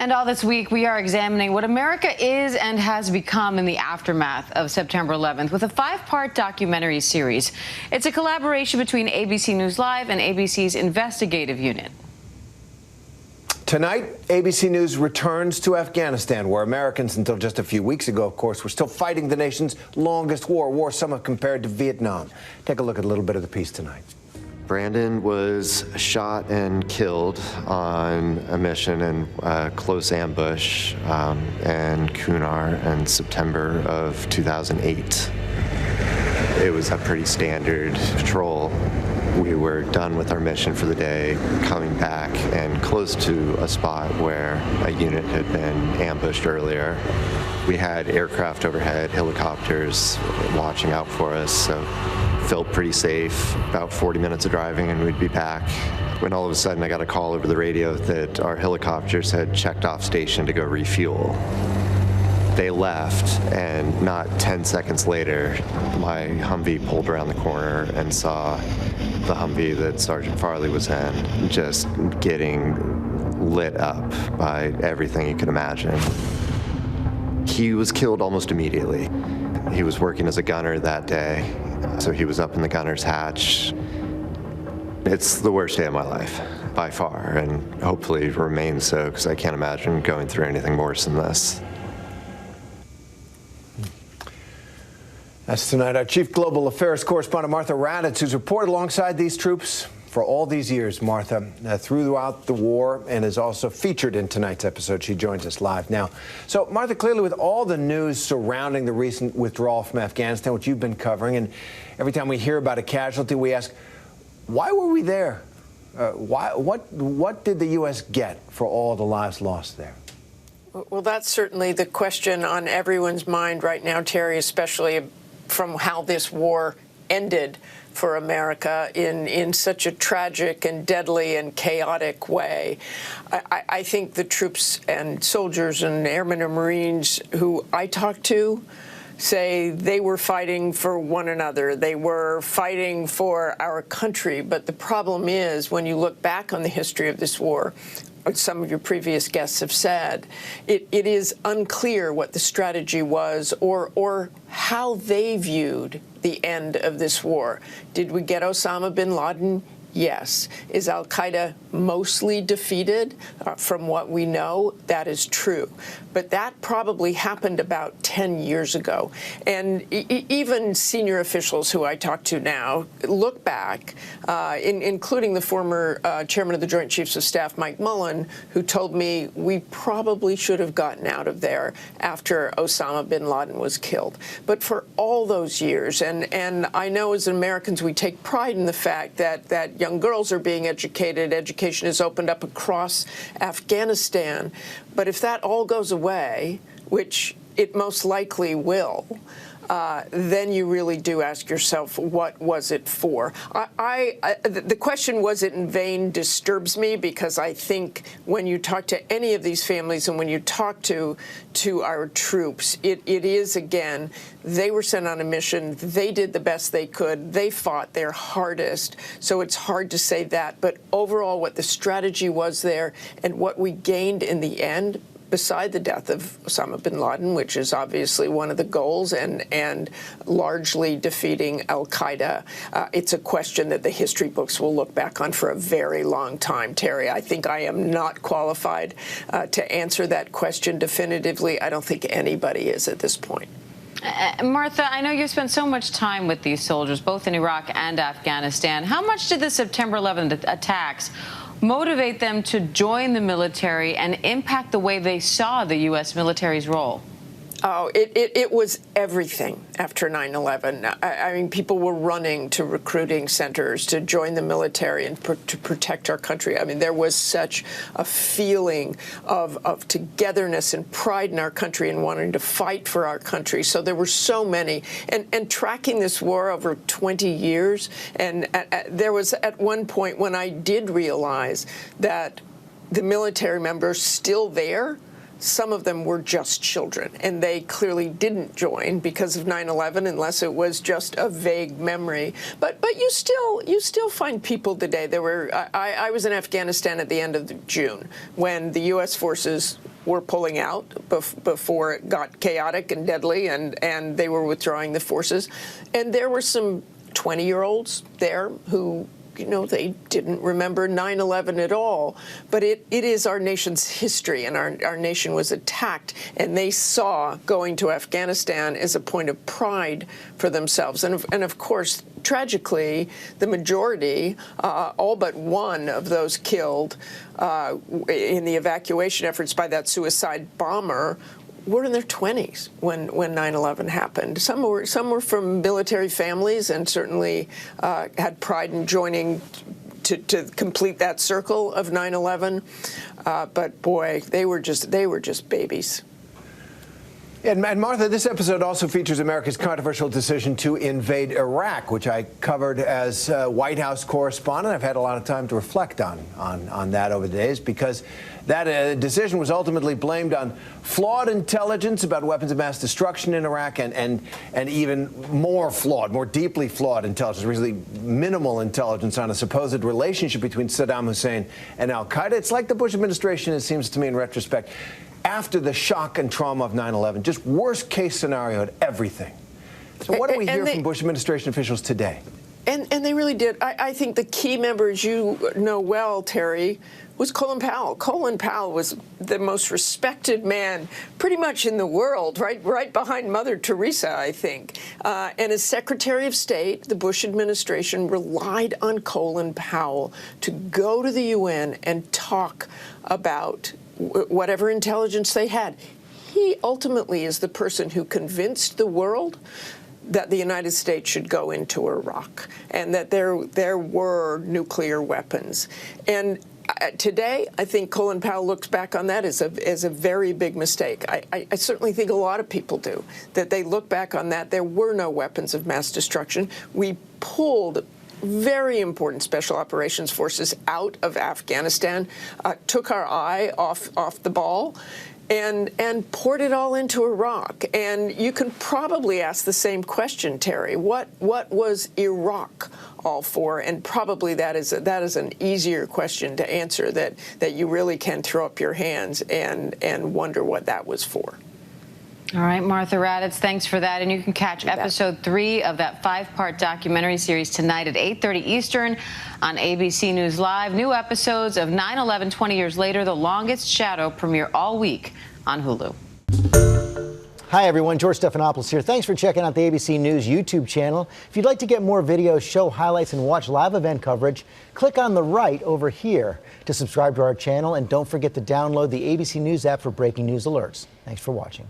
And all this week, we are examining what America is and has become in the aftermath of September 11th with a 5-part documentary series. It's a collaboration between ABC News Live and ABC's investigative unit. Tonight, ABC News returns to Afghanistan, where Americans, until just a few weeks ago, of course, were still fighting the nation's longest war some have compared to Vietnam. Take a look at a little bit of the piece tonight. Brandon was shot and killed on a mission in close ambush in Kunar in September of 2008. It was a pretty standard patrol. We were done with our mission for the day, coming back and close to a spot where a unit had been ambushed earlier. We had aircraft overhead, helicopters watching out for us, so felt pretty safe. About 40 minutes of driving and we'd be back. When all of a sudden I got a call over the radio that our helicopters had checked off station to go refuel. They left, and not 10 seconds later, my Humvee pulled around the corner and saw the Humvee that Sergeant Farley was in just getting lit up by everything you could imagine. He was killed almost immediately. He was working as a gunner that day, so he was up in the gunner's hatch. It's the worst day of my life, by far, and hopefully remains so, because I can't imagine going through anything worse than this. That's tonight our Chief Global Affairs Correspondent, Martha Raddatz, who's reported alongside these troops for all these years, Martha, throughout the war, and is also featured in tonight's episode. She joins us live now. So, Martha, clearly with all the news surrounding the recent withdrawal from Afghanistan, which you've been covering, and every time we hear about a casualty, we ask, why were we there? What did the U.S. get for all the lives lost there? Well, that's certainly the question on everyone's mind right now, Terry, especially from how this war ended for America in such a tragic and deadly and chaotic way. I think the troops and soldiers and airmen and Marines who I talked to say they were fighting for one another. They were fighting for our country. But the problem is, when you look back on the history of this war, some of your previous guests have said, it is unclear what the strategy was or how they viewed the end of this war. Did we get Osama bin Laden? Yes. Is al-Qaeda mostly defeated? From what we know, that is true. But that probably happened about 10 years ago. And even senior officials who I talk to now look back, including the former chairman of the Joint Chiefs of Staff, Mike Mullen, who told me we probably should have gotten out of there after Osama bin Laden was killed. But for all those years, and I know as Americans we take pride in the fact that young girls are being educated. Education is opened up across Afghanistan. But if that all goes away, which it most likely will, then you really do ask yourself, what was it for? The question, was it in vain, disturbs me, because I think when you talk to any of these families and when you talk to our troops, it is, again, they were sent on a mission. They did the best they could. They fought their hardest. So it's hard to say that. But overall, what the strategy was there and what we gained in the end, beside the death of Osama bin Laden, which is obviously one of the goals, and largely defeating al-Qaeda, it's a question that the history books will look back on for a very long time, Terry. I think I am not qualified to answer that question definitively. I don't think anybody is at this point. Martha, I know you've spent so much time with these soldiers, both in Iraq and Afghanistan. How much did the September 11th attacks motivate them to join the military and impact the way they saw the U.S. military's role? Oh, it was everything after 9/11. I mean, people were running to recruiting centers to join the military and to protect our country. I mean, there was such a feeling of togetherness and pride in our country and wanting to fight for our country. So there were so many. And tracking this war over 20 years, and there was at one point when I did realize that the military members still there, some of them were just children, and they clearly didn't join because of 9/11, unless it was just a vague memory. But you still find people today. There were I was in Afghanistan at the end of June when the U.S. forces were pulling out before it got chaotic and deadly, and they were withdrawing the forces. And there were some 20-year-olds there who, they didn't remember 9/11 at all. But it is our nation's history, and our nation was attacked, and they saw going to Afghanistan as a point of pride for themselves. And of course, tragically, the majority, all but one of those killed in the evacuation efforts by that suicide bomber, were in their 20s when 9/11 happened. Some were from military families and certainly had pride in joining to complete that circle of 9/11. But boy, they were just babies. And Martha, this episode also features America's controversial decision to invade Iraq, which I covered as White House correspondent. I've had a lot of time to reflect on that over the days, because that decision was ultimately blamed on flawed intelligence about weapons of mass destruction in Iraq, and even more deeply flawed intelligence, really minimal intelligence on a supposed relationship between Saddam Hussein and al-Qaeda. It's like the Bush administration, it seems to me in retrospect, after the shock and trauma of 9/11, just worst case scenario at everything. So what do we hear from Bush administration officials today? And they really did. I think the key member, as you know well, Terry, was Colin Powell. Colin Powell was the most respected man pretty much in the world, right behind Mother Teresa, I think. And as Secretary of State, the Bush administration relied on Colin Powell to go to the UN and talk about whatever intelligence they had. He ultimately is the person who convinced the world that the United States should go into Iraq and that there were nuclear weapons. And today, I think Colin Powell looks back on that as a very big mistake. I certainly think a lot of people do, that they look back on that. There were no weapons of mass destruction. We pulled very important special operations forces out of Afghanistan, took our eye off the ball, and poured it all into Iraq. And you can probably ask the same question, Terry. What was Iraq all for? And probably that is an easier question to answer, that you really can throw up your hands and wonder what that was for. All right, Martha Raddatz, thanks for that. And you can catch episode 3 of that 5-part documentary series tonight at 8:30 Eastern on ABC News Live. New episodes of 9/11 20 years later, The Longest Shadow, premiere all week on Hulu. Hi, everyone. George Stephanopoulos here. Thanks for checking out the ABC News YouTube channel. If you'd like to get more videos, show highlights, and watch live event coverage, click on the right over here to subscribe to our channel. And don't forget to download the ABC News app for breaking news alerts. Thanks for watching.